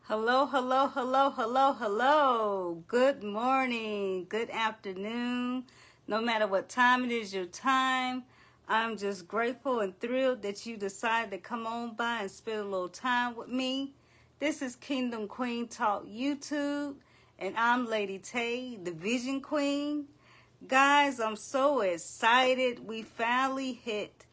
Hello, hello, hello, hello, hello. Good morning, good afternoon. No matter what time it is your time, I'm just grateful and thrilled that you decided to come on by and spend a little time with me. This is Kingdom Queen Talk YouTube, and I'm Lady Tay, the Vision Queen. Guys, I'm so excited. We finally hit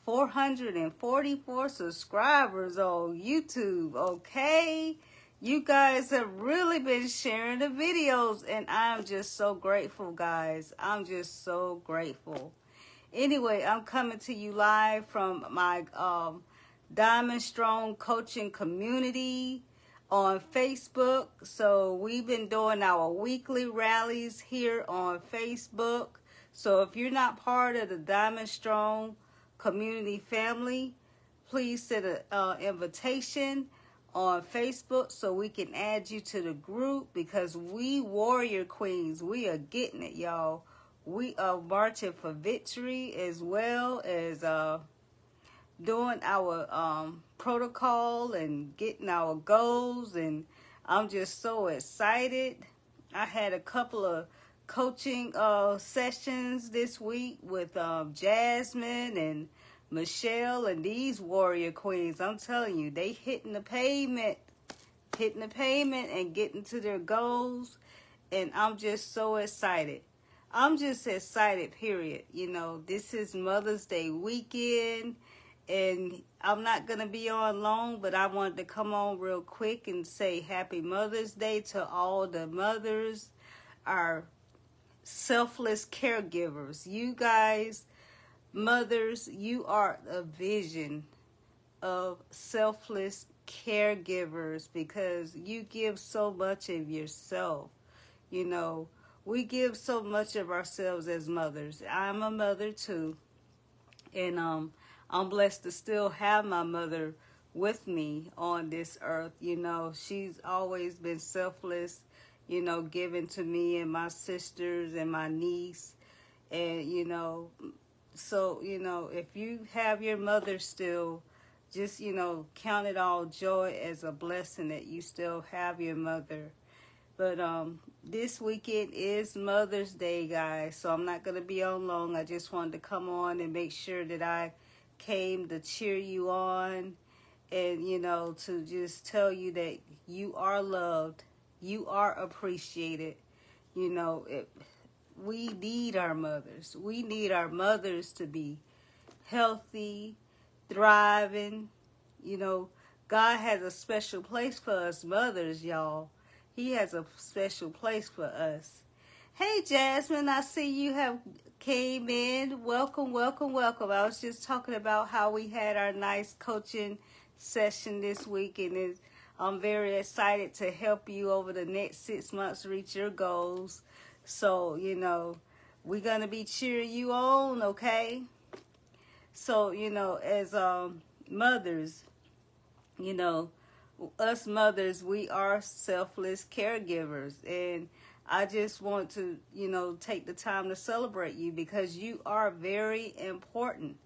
444 subscribers on YouTube, okay? You guys have really been sharing the videos, and I'm just so grateful, guys. I'm just so grateful. Anyway, I'm coming to you live from my Diamond Strong Coaching Community on Facebook. So we've been doing our weekly rallies here on Facebook. So if you're not part of the Diamond Strong Community family, please send an invitation on Facebook so we can add you to the group, because we warrior queens, we are getting it, y'all. We are marching for victory, as well as doing our protocol and getting our goals, and I'm just so excited. I had a couple of coaching sessions this week with Jasmine and Michelle and these warrior queens. I'm telling you, they hitting the pavement and getting to their goals, and I'm just so excited. I'm just excited, period. You know, this is Mother's Day weekend, and I'm not going to be on long, but I wanted to come on real quick and say Happy Mother's Day to all the mothers, our selfless caregivers. You guys, mothers, you are a vision of selfless caregivers, because you give so much of yourself. You know, we give so much of ourselves as mothers. I'm a mother too, and I'm blessed to still have my mother with me on this earth. You know, she's always been selfless, you know, giving to me and my sisters and my niece. And, you know, so, you know, if you have your mother still, just, you know, count it all joy as a blessing that you still have your mother. But this weekend is Mother's Day, guys, so I'm not going to be on long. I just wanted to come on and make sure that I came to cheer you on, and, you know, to just tell you that you are loved, you are appreciated. You know, we need our mothers. We need our mothers to be healthy, thriving. You know, God has a special place for us mothers, y'all. He has a special place for us. Hey, Jasmine, I see you have came in. Welcome, welcome, welcome. I was just talking about how we had our nice coaching session this week, and I'm very excited to help you over the next 6 months reach your goals. So, you know, we're going to be cheering you on, okay? So, you know, as mothers, you know, us mothers, we are selfless caregivers, and I just want to, you know, take the time to celebrate you, because you are very important,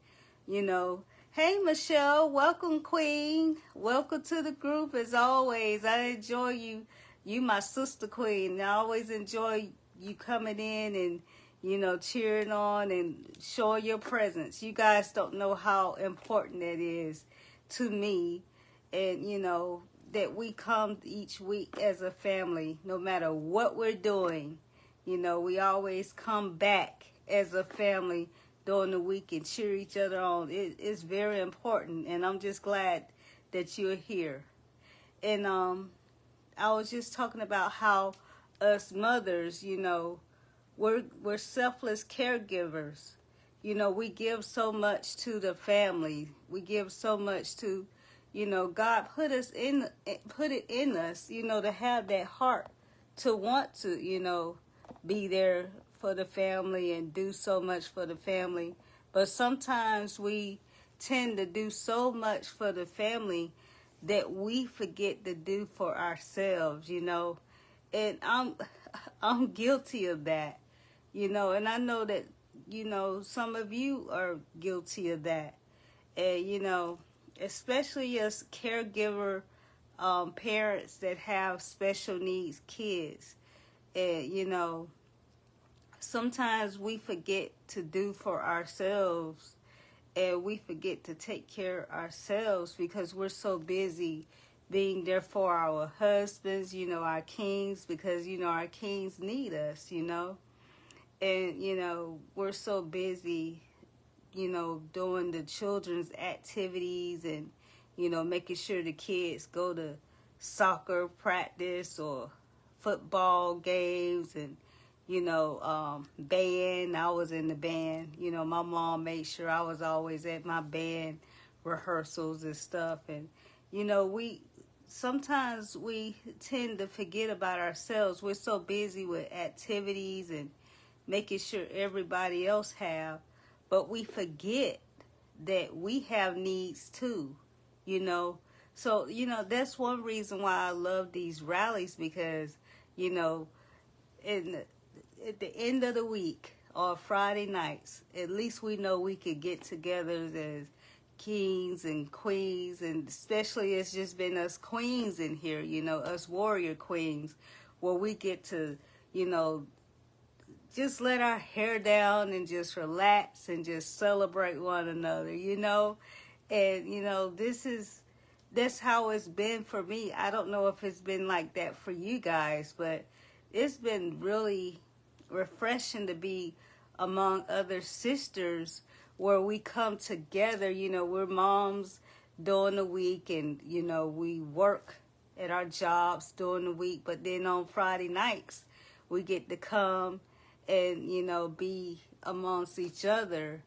you know. Hey, Michelle, welcome, Queen. Welcome to the group, as always. I enjoy you. You my sister queen. I always enjoy you coming in and, you know, cheering on and showing your presence. You guys don't know how important that is to me. And, you know, that we come each week as a family, no matter what we're doing. You know, we always come back as a family during the week and cheer each other on. It's very important, and I'm just glad that you're here. And I was just talking about how us mothers, you know, we're selfless caregivers. You know, we give so much to the family. We give so much to, you know, God put it in us, you know, to have that heart to want to, you know, be there for the family and do so much for the family. But sometimes we tend to do so much for the family that we forget to do for ourselves, you know. And I'm guilty of that, you know, and I know that, you know, some of you are guilty of that. And, you know, especially as caregiver parents that have special needs kids. And, you know, sometimes we forget to do for ourselves, and we forget to take care of ourselves because we're so busy being there for our husbands, you know, our kings, because, you know, our kings need us, you know. And, you know, we're so busy, you know, doing the children's activities and, you know, making sure the kids go to soccer practice or football games and, you know, band. I was in the band. You know, my mom made sure I was always at my band rehearsals and stuff. And, you know, sometimes we tend to forget about ourselves. We're so busy with activities and making sure everybody else have, but we forget that we have needs too, you know. So, you know, that's one reason why I love these rallies, because, you know, at the end of the week or Friday nights, at least we know we could get together as kings and queens, and especially it's just been us queens in here, you know, us warrior queens, where we get to, you know, just let our hair down and just relax and just celebrate one another, you know. And, you know, that's how it's been for me. I don't know if it's been like that for you guys, but it's been really refreshing to be among other sisters where we come together. You know, we're moms during the week, and, you know, we work at our jobs during the week, but then on Friday nights we get to come and, you know, be amongst each other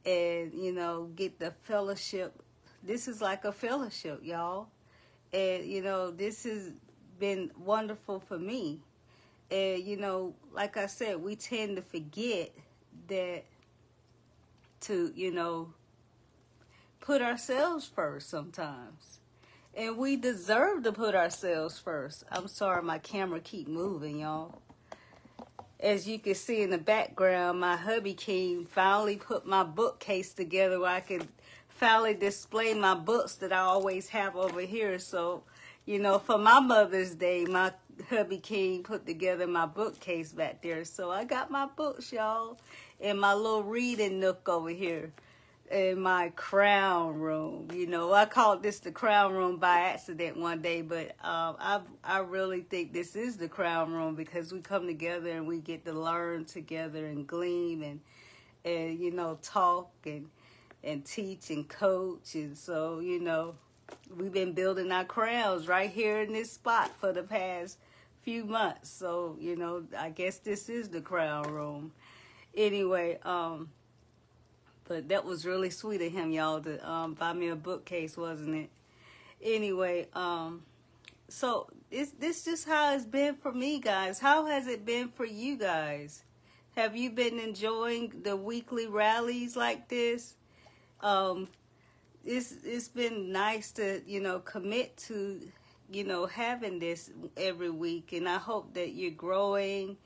and, you know, get the fellowship. This is like a fellowship, y'all. And, you know, this has been wonderful for me. And, you know, like I said, we tend to forget that to, you know, put ourselves first sometimes. And we deserve to put ourselves first. I'm sorry, my camera keep moving, y'all. As you can see in the background, my hubby king finally put my bookcase together where I could finally display my books that I always have over here. So, you know, for my Mother's Day, my hubby king put together my bookcase back there. So I got my books, y'all, in my little reading nook over here in my crown room. You know, I called this the crown room by accident one day, but I really think this is the crown room because we come together and we get to learn together and glean and you know, talk and teach and coach. And so, you know, we've been building our crowns right here in this spot for the past few months. So, you know, I guess this is the crown room. Anyway, but that was really sweet of him, y'all, to buy me a bookcase, wasn't it? Anyway, so this just how it's been for me, guys. How has it been for you guys? Have you been enjoying the weekly rallies like this? It's been nice to, you know, commit to, you know, having this every week, and I hope that you're growing,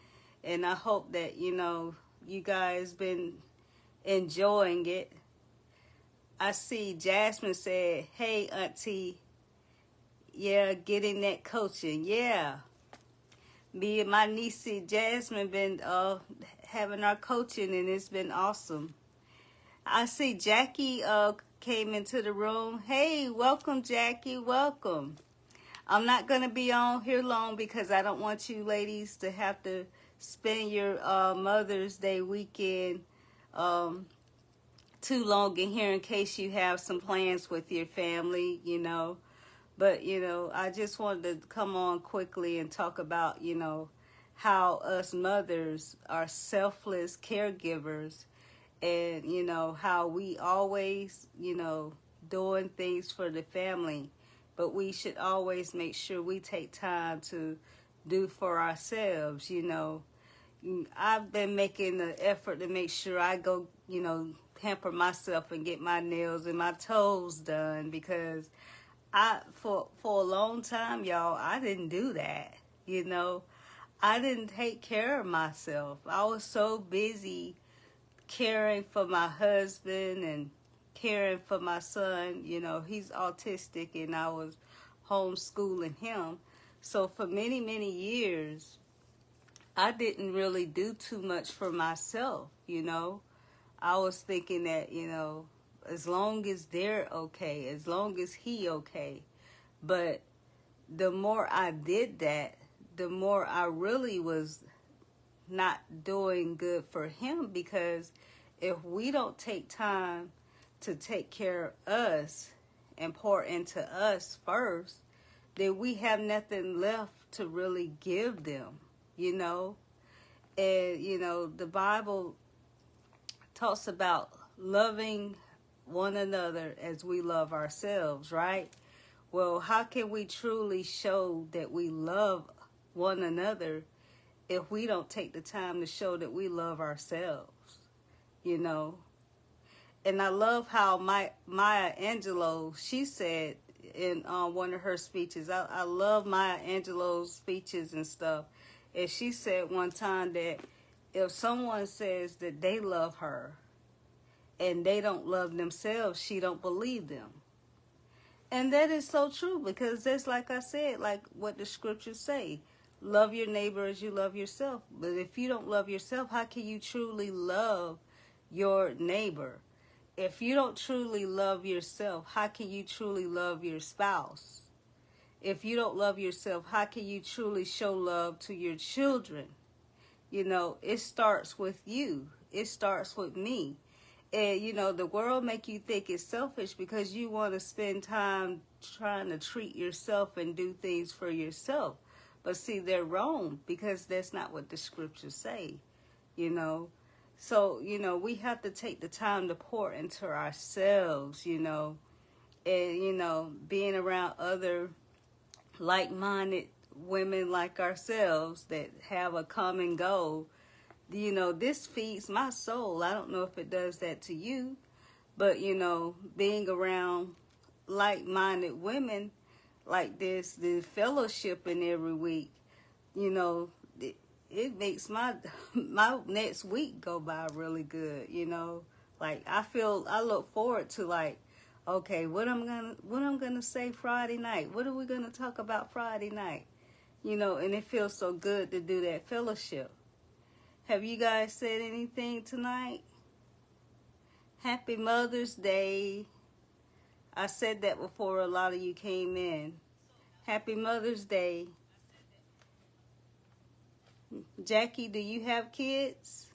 and I hope that, you know, you guys been enjoying it. I see Jasmine said, "Hey, Auntie, yeah, getting that coaching, yeah." Me and my niece Jasmine been having our coaching, and it's been awesome. I see Jackie came into the room. Hey, welcome, Jackie, welcome. I'm not gonna be on here long because I don't want you ladies to have to spend your Mother's Day weekend too long in here in case you have some plans with your family, you know. But, you know, I just wanted to come on quickly and talk about, you know, how us mothers are selfless caregivers, and, you know, how we always, you know, doing things for the family, but we should always make sure we take time to do for ourselves, you know. I've been making the effort to make sure I go, you know, pamper myself and get my nails and my toes done, because for a long time, y'all, I didn't do that, you know. I didn't take care of myself. I was so busy caring for my husband and caring for my son. You know, he's autistic, and I was homeschooling him. So for many, many years, I didn't really do too much for myself, you know. I was thinking that, you know, as long as they're okay, as long as he okay. But the more I did that, the more I really was not doing good for him, because if we don't take time to take care of us and pour into us first, then we have nothing left to really give them, you know. And, you know, the Bible talks about loving one another as we love ourselves, right? Well, how can we truly show that we love one another if we don't take the time to show that we love ourselves, you know? And I love how Maya Angelou, she said in one of her speeches, I love Maya Angelou's speeches and stuff. And she said one time that if someone says that they love her and they don't love themselves, she don't believe them. And that is so true, because that's, like I said, like what the scriptures say, love your neighbor as you love yourself. But if you don't love yourself, how can you truly love your neighbor? If you don't truly love yourself, how can you truly love your spouse? If you don't love yourself, how can you truly show love to your children? You know, it starts with you. It starts with me. And, you know, the world make you think it's selfish because you want to spend time trying to treat yourself and do things for yourself. But see, they're wrong, because that's not what the scriptures say, you know. So, you know, we have to take the time to pour into ourselves, you know, and, you know, being around other like-minded women like ourselves that have a common goal. You know, this feeds my soul. I don't know if it does that to you, but, you know, being around like-minded women like this, the fellowshipping every week, you know, it makes my next week go by really good, you know. Like, I look forward to, like, okay, what I'm gonna say Friday night. What are we gonna talk about Friday night? You know, and it feels so good to do that fellowship. Have you guys said anything tonight? Happy Mother's Day. I said that before a lot of you came in. Happy Mother's Day. Jackie, do you have kids?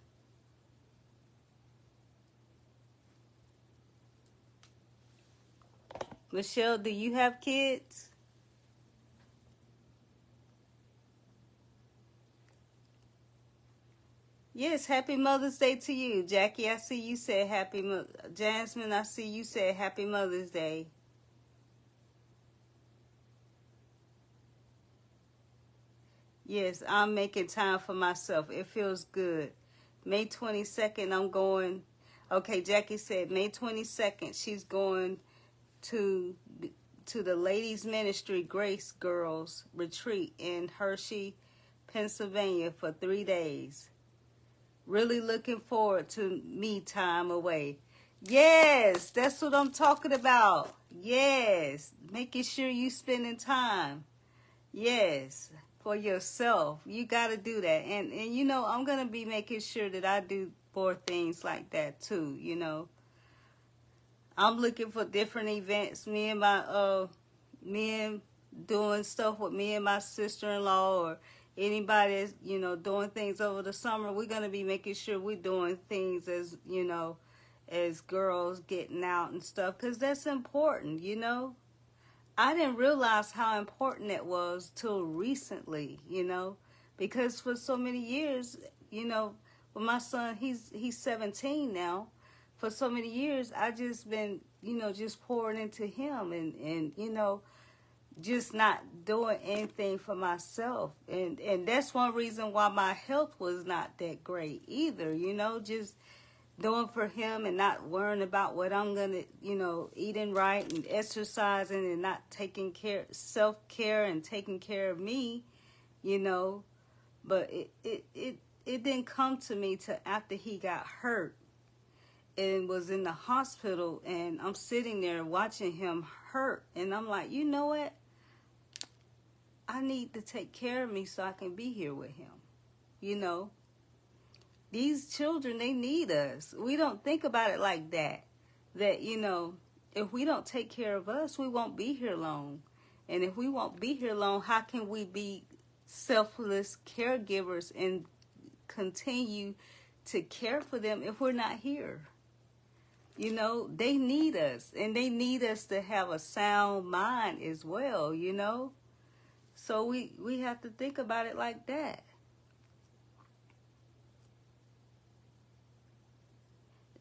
Michelle, do you have kids? Yes, happy Mother's Day to you. Jackie, I see you said Jasmine, I see you said Happy Mother's Day. Yes, I'm making time for myself. It feels good. May 22nd, I'm going. Okay, Jackie said May 22nd, she's going to the Ladies Ministry Grace Girls Retreat in Hershey, Pennsylvania for 3 days. Really looking forward to me time away. Yes, that's what I'm talking about. Yes, making sure you spending time. Yes, for yourself. You got to do that. And you know, I'm going to be making sure that I do more things like that too, you know. I'm looking for different events. Me and doing stuff with me and my sister-in-law, or anybody that's, you know, doing things over the summer. We're going to be making sure we're doing things as, you know, as girls getting out and stuff, because that's important, you know. I didn't realize how important that was till recently, you know, because for so many years, you know, with my son, he's 17 now. For so many years, I just been, you know, just pouring into him and you know, just not doing anything for myself. And that's one reason why my health was not that great either, you know, just doing for him and not worrying about what I'm going to, you know, eating right and exercising and not taking care, self-care and taking care of me, you know. But it didn't come to me till after he got hurt and was in the hospital, and I'm sitting there watching him hurt, and I'm like, you know what? I need to take care of me so I can be here with him. You know, these children, they need us. We don't think about it like that. That, you know, if we don't take care of us, we won't be here long. And if we won't be here long, how can we be selfless caregivers and continue to care for them if we're not here? You know, they need us, and they need us to have a sound mind as well, you know. So we have to think about it like that.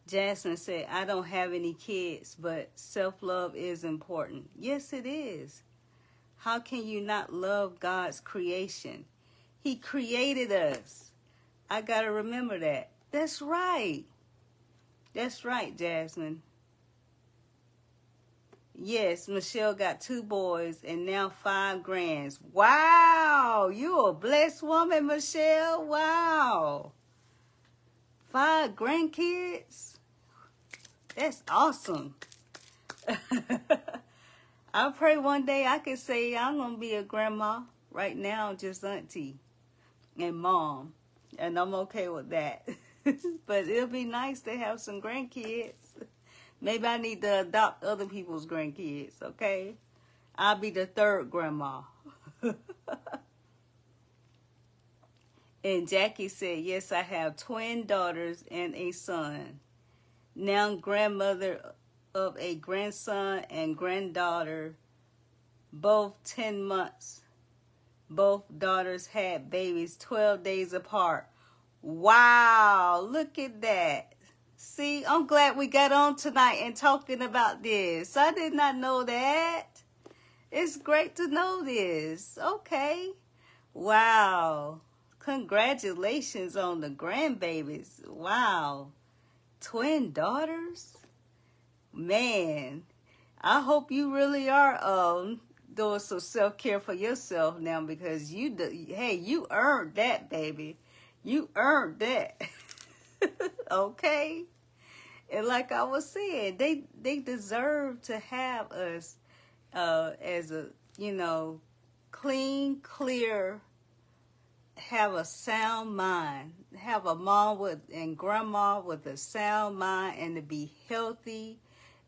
Jasmine said, I don't have any kids, but self-love is important. Yes, it is. How can you not love God's creation? He created us. I got to remember that. That's right. That's right, Jasmine. Yes, Michelle got 2 boys and now 5 grands. Wow, you a blessed woman, Michelle. Wow. 5 grandkids? That's awesome. I pray one day I can say I'm going to be a grandma. Right now, I'm just auntie and mom. And I'm okay with that. But it'll be nice to have some grandkids. Maybe I need to adopt other people's grandkids, okay? I'll be the 3rd grandma. And Jackie said, yes, I have twin daughters and a son. Now grandmother of a grandson and granddaughter, both 10 months. Both daughters had babies 12 days apart. Wow, look at that. See, I'm glad we got on tonight and talking about this. I did not know that. It's great to know this. Okay. Wow. Congratulations on the grandbabies. Wow. Twin daughters? Man, I hope you really are doing some self-care for yourself now, because you earned that, baby. You earned that. Okay? And like I was saying, they deserve to have us as a, you know, clean, clear, have a sound mind. Have a mom and grandma with a sound mind, and to be healthy,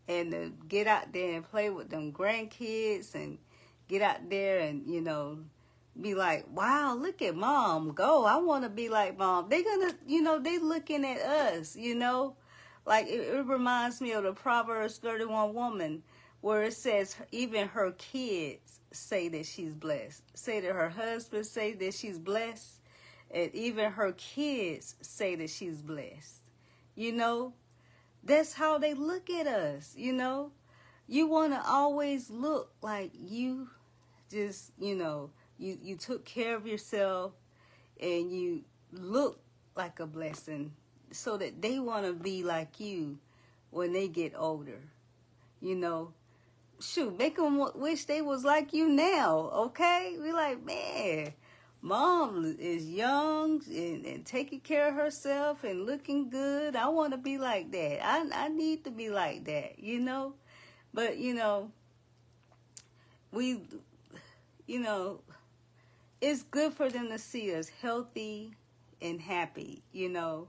and to get out there and play with them grandkids, and get out there and, you know, be like, wow, look at mom go. I want to be like mom. They're going to, you know, they looking at us, you know. Like, it reminds me of the Proverbs 31 woman, where it says even her kids say that she's blessed. Say that her husband say that she's blessed. And even her kids say that she's blessed. You know, that's how they look at us, you know. You want to always look like you just, you know, you took care of yourself, and you look like a blessing, so that they want to be like you when they get older. You know, shoot, make them wish they was like you now, okay? We like, man, mom is young and taking care of herself and looking good. I want to be like that. I need to be like that, you know? But, you know, it's good for them to see us healthy and happy, you know.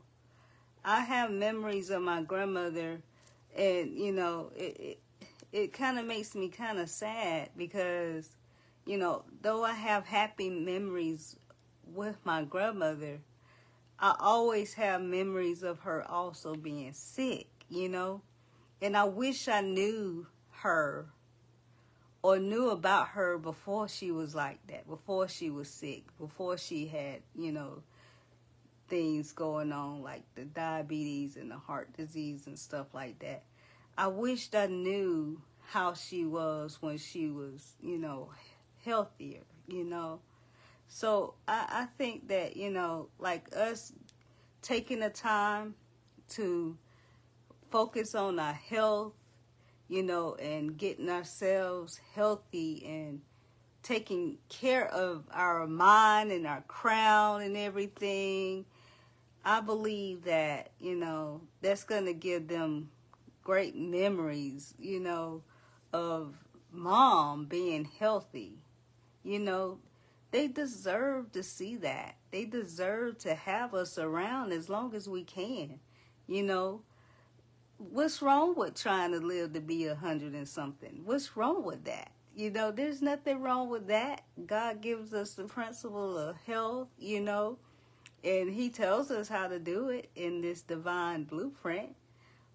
I have memories of my grandmother, and, you know, it kind of makes me kind of sad, because, you know, though I have happy memories with my grandmother, I always have memories of her also being sick, you know. And I wish I knew her, or knew about her before she was like that, before she was sick, before she had, you know, things going on like the diabetes and the heart disease and stuff like that. I wished I knew how she was when she was, you know, healthier, you know. So I think that, you know, like us taking the time to focus on our health, you know, and getting ourselves healthy and taking care of our mind and our crown and everything, I believe that, you know, that's going to give them great memories, you know, of mom being healthy. You know, They deserve to see that. They deserve to have us around as long as we can. You know, what's wrong with trying to live to be 100 and something? What's wrong with that? You know, there's nothing wrong with that. God gives us the principle of health, you know, and he tells us how to do it in this divine blueprint.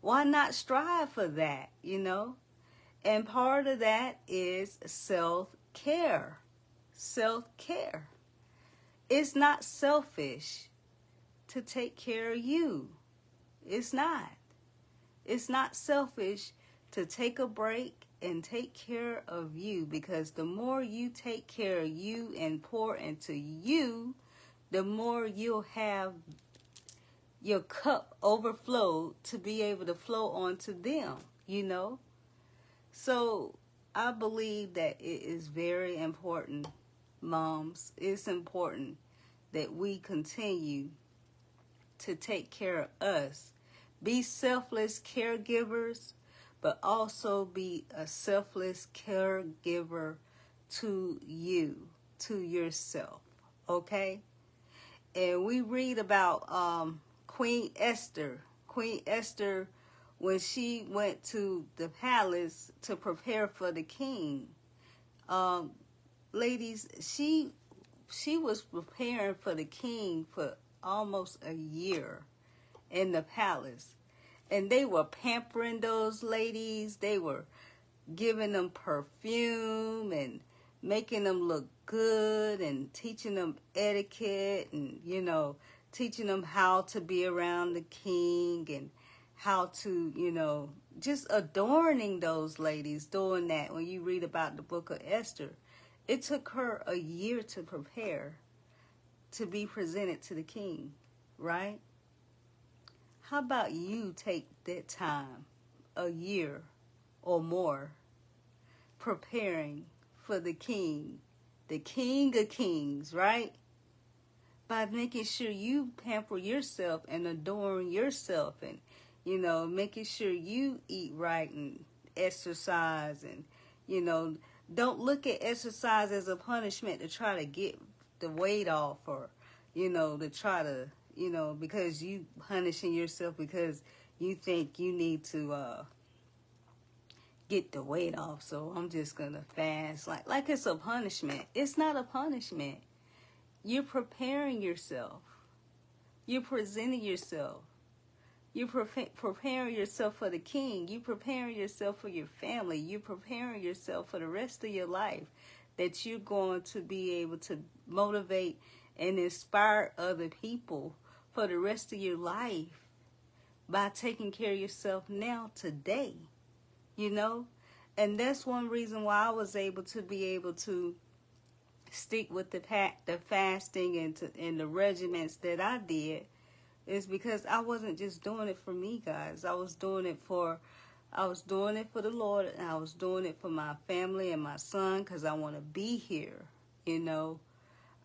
Why not strive for that, you know? And part of that is self-care. Self-care. It's not selfish to take care of you. It's not. It's not selfish to take a break and take care of you, because the more you take care of you and pour into you, the more you'll have your cup overflow to be able to flow onto them, you know? So I believe that it is very important, moms. It's important that we continue to take care of us. Be selfless caregivers, but also be a selfless caregiver to you, to yourself, okay? And we read about Queen Esther. Queen Esther, when she went to the palace to prepare for the king, ladies, she was preparing for the king for almost a year in the palace. And they were pampering those ladies. They were giving them perfume and making them look good and teaching them etiquette and, you know, teaching them how to be around the king and how to, you know, just adorning those ladies, doing that. When you read about the book of Esther, it took her a year to prepare to be presented to the king, right? How about you take that time, a year or more, preparing for the King of Kings, right? By making sure you pamper yourself and adorn yourself and, you know, making sure you eat right and exercise and, you know, don't look at exercise as a punishment to try to get the weight off or, you know, to try to, you know, because you punishing yourself because you think you need to get the weight off. So I'm just going to fast. Like it's a punishment. It's not a punishment. You're preparing yourself. You're presenting yourself. You're preparing yourself for the king. You're preparing yourself for your family. You're preparing yourself for the rest of your life, that you're going to be able to motivate and inspire other people for the rest of your life by taking care of yourself now, today, you know? And that's one reason why I was able to stick with the fasting and the regimens that I did, is because I wasn't just doing it for me, guys. I was doing it for the Lord, and I was doing it for my family and my son, because I want to be here, you know?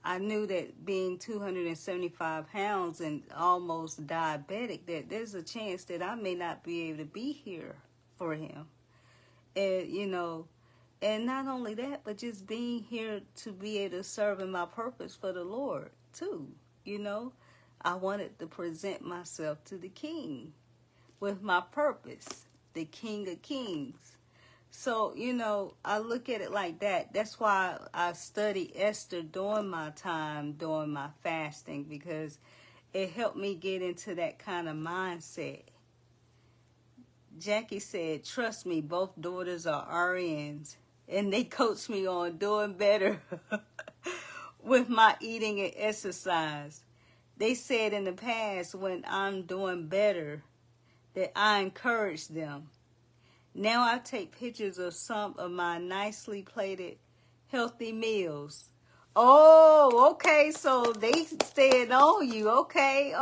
I knew that being 275 pounds and almost diabetic, that there's a chance that I may not be able to be here for him. And, you know, and not only that, but just being here to be able to serve in my purpose for the Lord, too. You know, I wanted to present myself to the King with my purpose, the King of Kings. So, you know, I look at it like that. That's why I study Esther during my time, during my fasting, because it helped me get into that kind of mindset. Jackie said, trust me, both daughters are RNs, and they coach me on doing better with my eating and exercise. They said in the past, when I'm doing better, that I encourage them. Now I take pictures of some of my nicely plated healthy meals. Oh, okay, so they staying on you. Okay.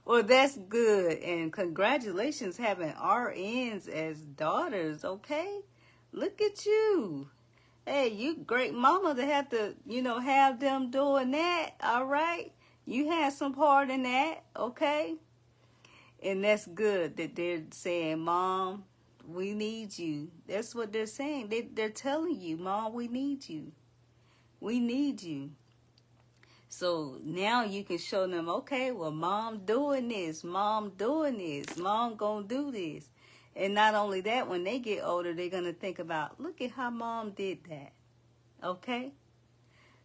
Well, that's good. And congratulations having RNs as daughters, okay? Look at you. Hey, you great mama to have to, you know, have them doing that, all right? You had some part in that, okay? And that's good that they're saying, Mom, we need you. That's what they're saying. They're telling you, Mom, we need you. We need you. So now you can show them, okay, well, Mom doing this. Mom doing this. Mom gonna do this. And not only that, when they get older, they're going to think about, look at how Mom did that. Okay?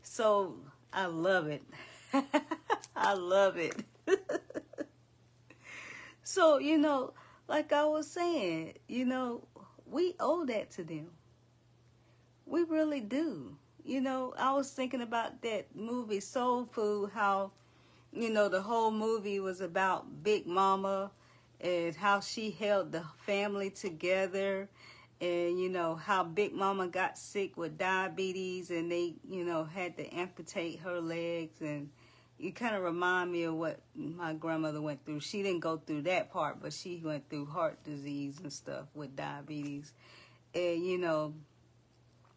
So I love it. I love it. So, like I was saying, we owe that to them. We really do. I was thinking about that movie Soul Food, how, the whole movie was about Big Mama and how she held the family together, and, how Big Mama got sick with diabetes and they, had to amputate her legs. And you kind of remind me of what my grandmother went through. She didn't go through that part, but she went through heart disease and stuff with diabetes. And,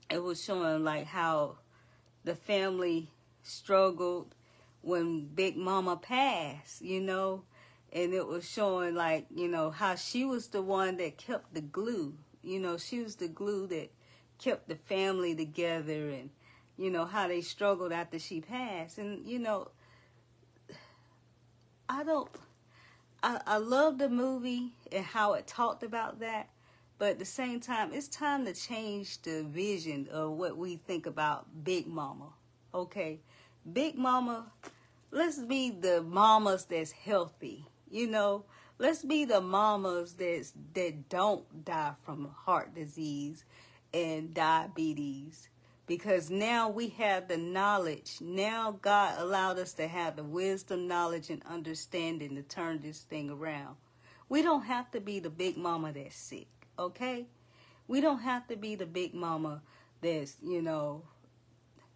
it was showing like how the family struggled when Big Mama passed, and it was showing like, how she was the one that kept the glue. She was the glue that kept the family together, and, how they struggled after she passed. And, I love the movie and how it talked about that. But at the same time, it's time to change the vision of what we think about Big Mama. Okay? Big Mama, let's be the mamas that's healthy. Let's be the mamas that don't die from heart disease and diabetes. Because now we have the knowledge. Now God allowed us to have the wisdom, knowledge, and understanding to turn this thing around. We don't have to be the big mama that's sick. Okay? We don't have to be the big mama that's,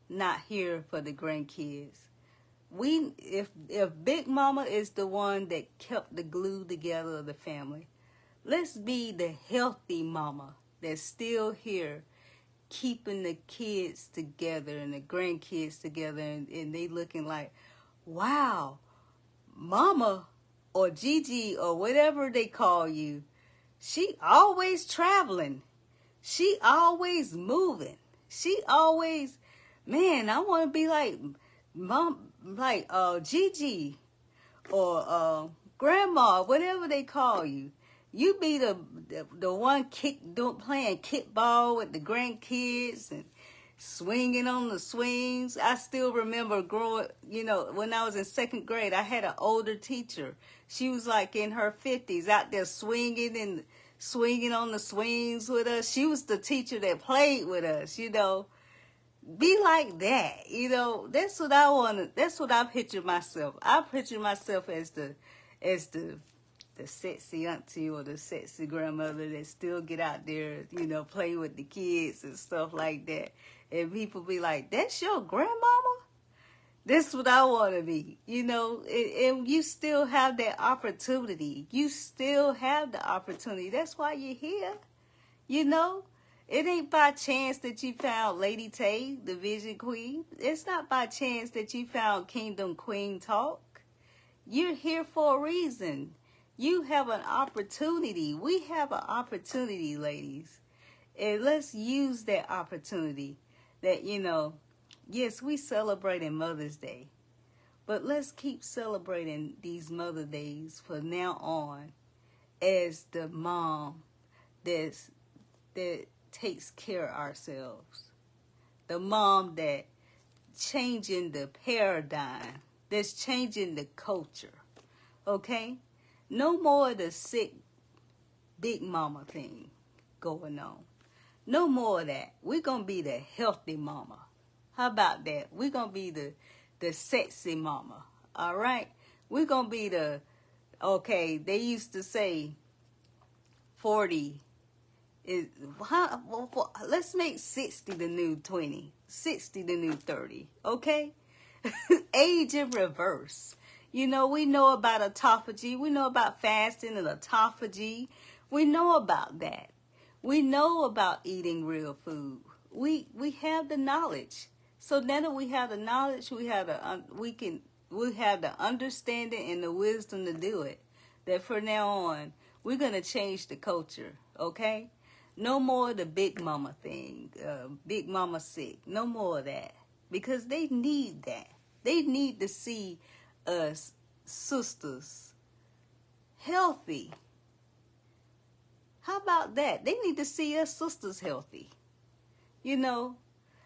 not here for the grandkids. If Big Mama is the one that kept the glue together of the family, let's be the healthy mama that's still here, keeping the kids together and the grandkids together, and they looking like, wow, Mama or Gigi or whatever they call you, she always traveling. She always moving. She always, man, I want to be like Mom, like Gigi or Grandma, whatever they call you. You be the one playing kickball with the grandkids and swinging on the swings. I still remember growing, when I was in second grade, I had an older teacher. She was like in her 50s out there swinging on the swings with us. She was the teacher that played with us, Be like that, That's what I want. That's what I picture myself. I picture myself as the sexy auntie or the sexy grandmother that still get out there, play with the kids and stuff like that. And people be like, that's your grandmama? That's what I want to be, and you still have that opportunity. You still have the opportunity. That's why you're here, It ain't by chance that you found Lady Tay, the Vision Queen. It's not by chance that you found Kingdom Queen Talk. You're here for a reason. You have an opportunity. We have an opportunity, ladies. And let's use that opportunity that, yes, we celebrating Mother's Day. But let's keep celebrating these Mother Days from now on as the mom that takes care of ourselves. The mom that changing the paradigm, that's changing the culture. Okay? No more of the sick big mama thing going on. No more of that. We're going to be the healthy mama. How about that? We're going to be the sexy mama. All right? We're going to be they used to say 40 is, let's make 60 the new 20, 60 the new 30, okay? Age in reverse. We know about autophagy. We know about fasting and autophagy. We know about that. We know about eating real food. We have the knowledge. So now that we have the knowledge, we have the understanding and the wisdom to do it. That from now on, we're going to change the culture. okay? No more of the big mama thing, big mama sick. No more of that. Because they need that. They need to see us sisters healthy. How about that? They need to see us sisters healthy. You know,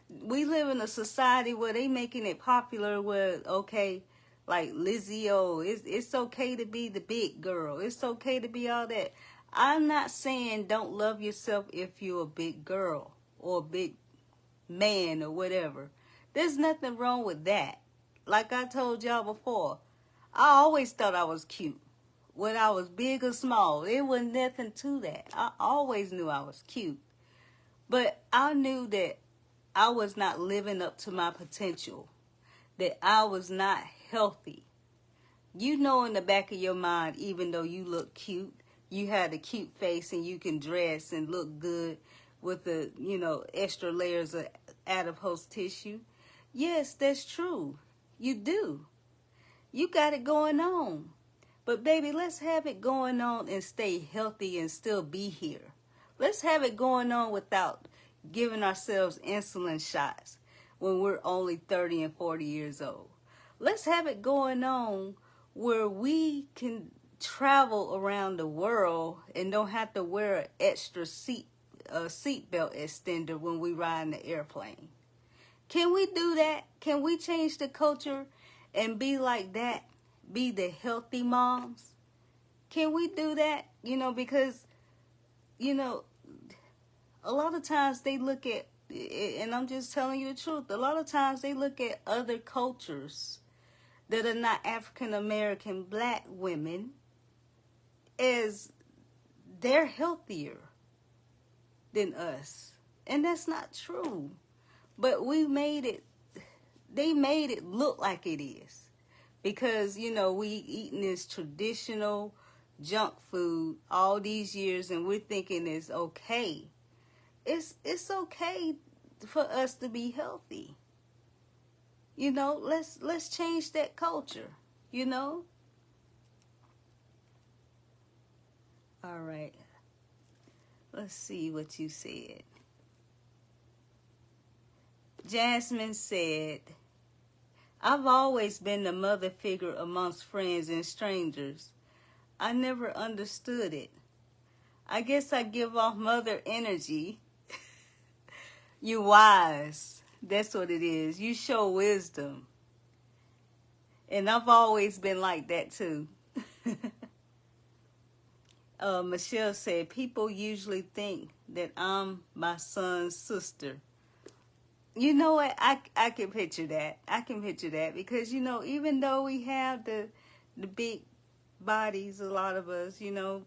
we live in a society where they making it popular where, okay, like Lizzie O, it's okay to be the big girl. It's okay to be all that. I'm not saying don't love yourself if you're a big girl or a big man or whatever. There's nothing wrong with that. Like I told y'all before, I always thought I was cute. Whether I was big or small, there was nothing to that. I always knew I was cute. But I knew that I was not living up to my potential, that I was not healthy. You know in the back of your mind, even though you look cute, you had a cute face and you can dress and look good with the, extra layers of adipose tissue. Yes, that's true. You do. You got it going on. But baby, let's have it going on and stay healthy and still be here. Let's have it going on without giving ourselves insulin shots when we're only 30 and 40 years old. Let's have it going on where we can travel around the world and don't have to wear an extra seatbelt extender when we ride in the airplane. Can we do that? Can we change the culture and be like that? Be the healthy moms? Can we do that? Because, a lot of times they look at, and I'm just telling you the truth, a lot of times they look at other cultures that are not African American black women as they're healthier than us. And that's not true. But they made it look like it is. Because, we eating this traditional junk food all these years and we're thinking it's okay. It's okay for us to be healthy. Let's change that culture, All right. Let's see what you said. Jasmine said, I've always been the mother figure amongst friends and strangers. I never understood it. I guess I give off mother energy. You wise. That's what it is. You show wisdom. And I've always been like that too. Michelle said, people usually think that I'm my son's sister. You know what? I can picture that. I can picture that because, even though we have the big bodies, a lot of us,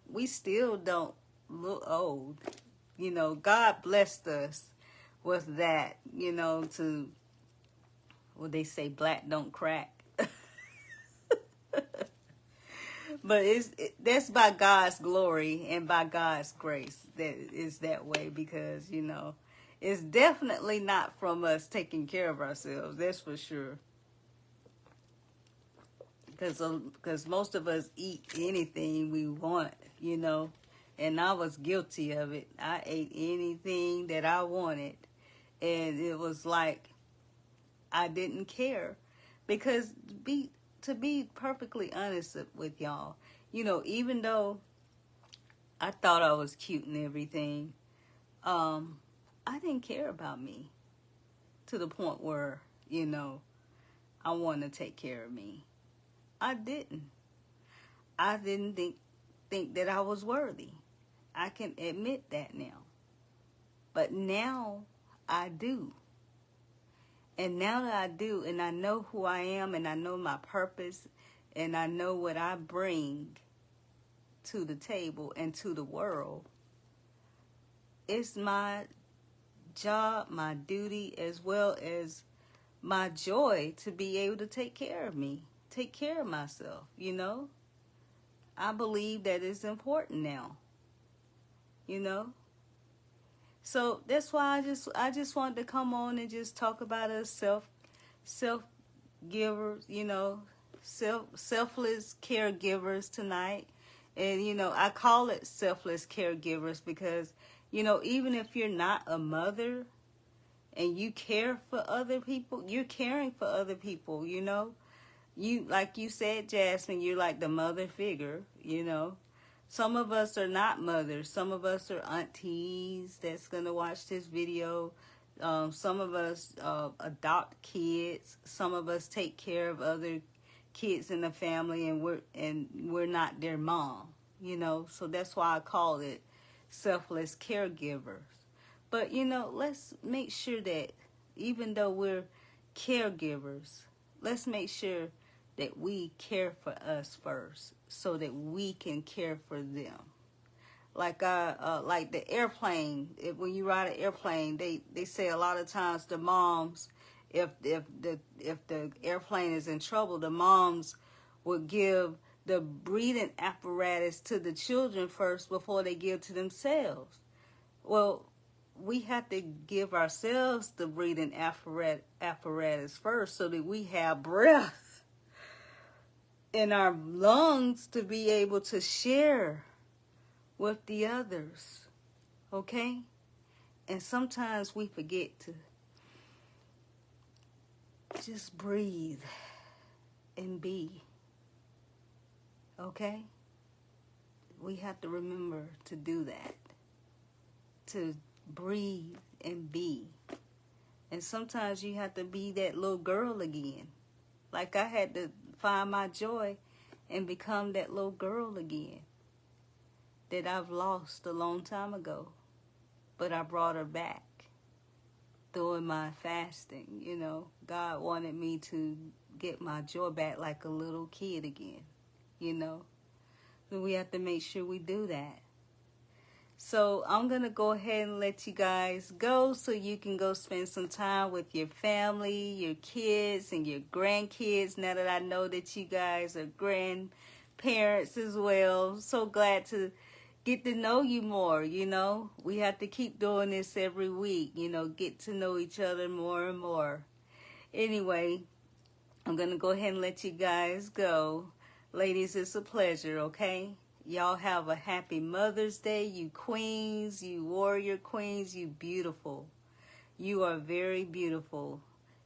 we still don't look old. God blessed us with that, to, what they say, black don't crack. But that's by God's glory and by God's grace that it's that way because, it's definitely not from us taking care of ourselves. That's for sure. Because most of us eat anything we want, And I was guilty of it. I ate anything that I wanted. And it was like I didn't care. Because to be perfectly honest with y'all, even though I thought I was cute and everything, I didn't care about me to the point where, I wanted to take care of me. I didn't. I didn't think that I was worthy. I can admit that now. But now I do. And now that I do, and I know who I am, and I know my purpose, and I know what I bring to the table and to the world, it's my job, my duty, as well as my joy to be able to take care of me, take care of myself, I believe that it's important now, So that's why I just wanted to come on and just talk about us self givers, selfless caregivers tonight. And, you know, I call it selfless caregivers because, you know, even if you're not a mother and you care for other people, you're caring for other people, you know. You, like you said, Jasmine, you're like the mother figure, you know. Some of us are not mothers. Some of us are aunties that's going to watch this video. Some of us adopt kids. Some of us take care of other kids in the family, and we're not their mom, you know. So that's why I call it selfless caregivers. But, you know, let's make sure that even though we're caregivers, let's make sure that we care for us first so that we can care for them. Like the airplane, when you ride an airplane, they say a lot of times the moms, if the airplane is in trouble, the moms would give the breathing apparatus to the children first before they give to themselves. Well, we have to give ourselves the breathing apparatus first so that we have breath in our lungs to be able to share with the others, okay? And sometimes we forget to just breathe and be, okay? We have to remember to do that, to breathe and be. And sometimes you have to be that little girl again. Like I had to find my joy and become that little girl again that I've lost a long time ago. But I brought her back during my fasting, you know. God wanted me to get my joy back like a little kid again, you know. So we have to make sure we do that. So I'm going to go ahead and let you guys go so you can go spend some time with your family, your kids, and your grandkids. Now that I know that you guys are grandparents as well. So glad to get to know you more, you know. We have to keep doing this every week, you know, get to know each other more and more. Anyway, I'm going to go ahead and let you guys go. Ladies, it's a pleasure, okay? Y'all have a happy Mother's Day, you queens, you warrior queens, you beautiful. You are very beautiful,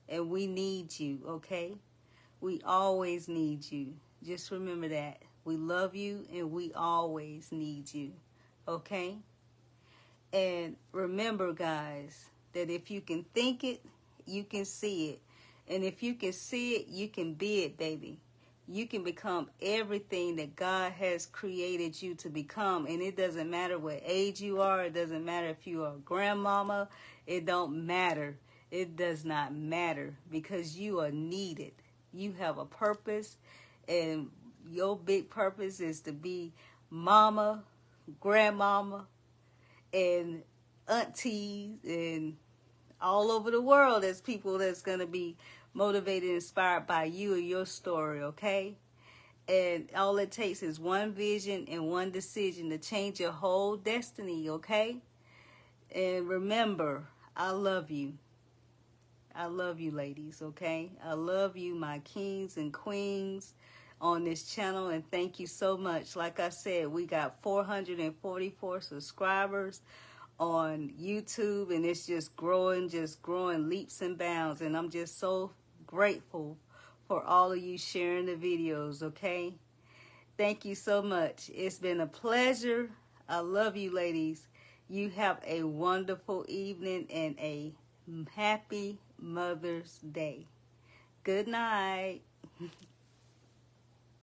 and we need you, okay? We always need you. Just remember that. We love you, and we always need you, okay? And remember, guys, that if you can think it, you can see it. And if you can see it, you can be it, baby. You can become everything that God has created you to become. And it doesn't matter what age you are. It doesn't matter if you are a grandmama. It don't matter. It does not matter because you are needed. You have a purpose, and your big purpose is to be mama, grandmama, and aunties, and all over the world. There's people that's going to be motivated and inspired by you and your story, okay? And all it takes is one vision and one decision to change your whole destiny, okay? And remember, I love you. I love you, ladies, okay? I love you, my kings and queens on this channel, and thank you so much. Like I said, we got 444 subscribers on YouTube, and it's just growing leaps and bounds, and I'm just so grateful for all of you sharing the videos, okay? Thank you so much. It's been a pleasure. I love you, ladies. You have a wonderful evening and a happy Mother's Day. Good night.